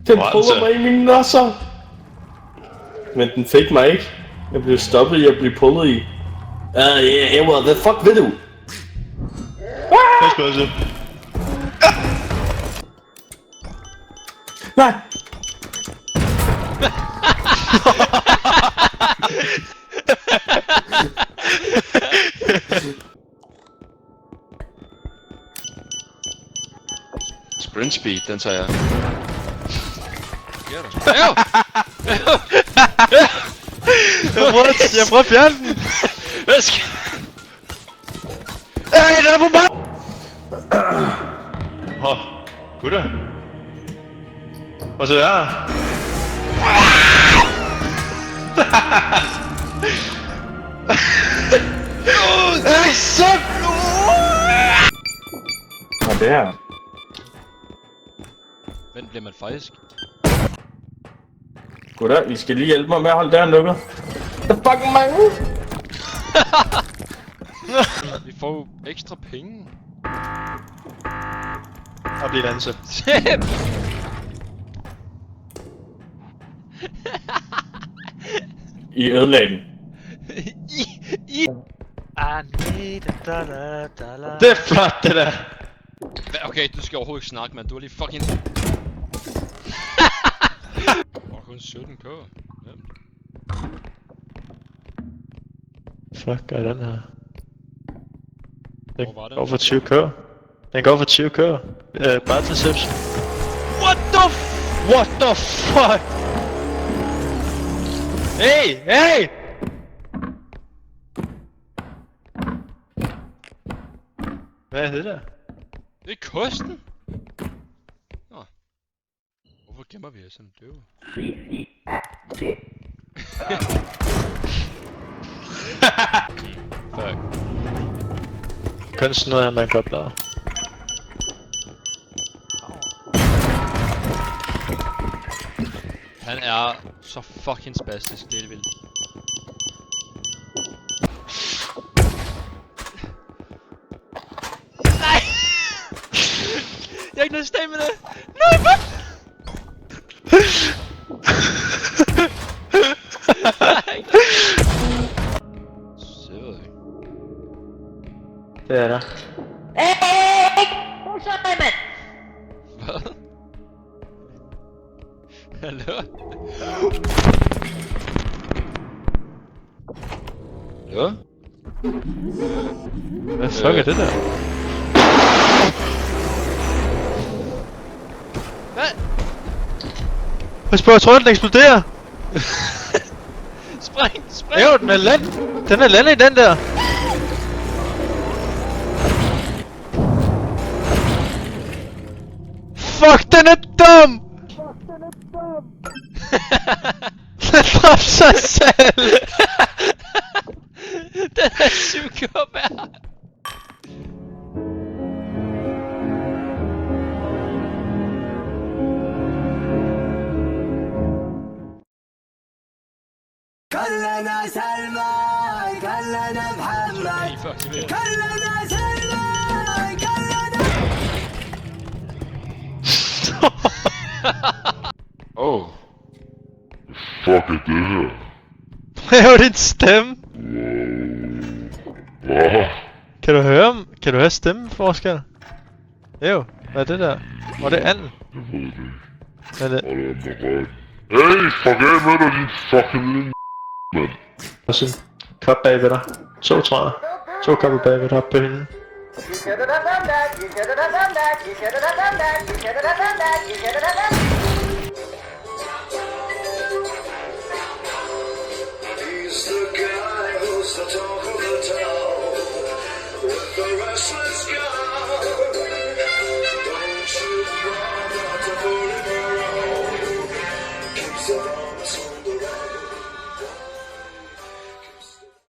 Den puller mig i mine nosser. Men den fik mig ikke. Jeg blev stoppet i at blive pullet i. What the fuck vil du? Pas på så. Nej! Sprint speed, den tager jeg. Jeg prøver at fjerne den. Hvad skal... Ej, den er på mig! Åh, gutter. Hvad så er her? Ej, så... Hvad er det her? Hvem bliver man faktisk? Goddag, I skal lige hjælpe mig med at holde døren lukket. The fucking mange! Vi får jo ekstra penge. Og blive ansat. I ødelagde den. Det er flot, det der. Okay, du skal overhovedet ikke snakke, mand. Du er lige fucking... Kun 17k. Ja. Fuck, gør den her. Den Hvor var den? går for 20k. Den går for 20k. Bare til Deception. What the fuck? Hey! Hey! Hvad er det der? Det er kosten! Nå. Hvorfor gemmer vi os sådan døve? Fuck. Kun sådan noget, man kan oplade. Han er så fucking spastisk, det er vildt. Nej! Jeg har ikke noget stamina! Nej, hvad? Så. Det er der. Hvad? Hallo? Hallo? Hvad fuck er det der? Hvad? Pas på, jeg tror den eksploderer! Spring! Spring! Jo, den er land! Den er landet i den der! Fuck, den er dum! Den dræbte sig selv! Den er 7k værd! كلنا سلمان كلنا محمد كلنا سلمان كلنا Oh. Fuck er det her? Hvad er din stemme? Hvad? Kan du høre stemmeforskel? Jo, hvad er det der? Hvor er det anden? Jeg ved det ikke. Hvad er det? Hold da ret. Hey, fuck af med dig, din fucking lille mand. Der er sådan en kop bagved dig. 2, tror jeg. 2 kopper bagved dig op på hende. You should have done that, you should have done that, you should have done that, you should have done that, you should have done that.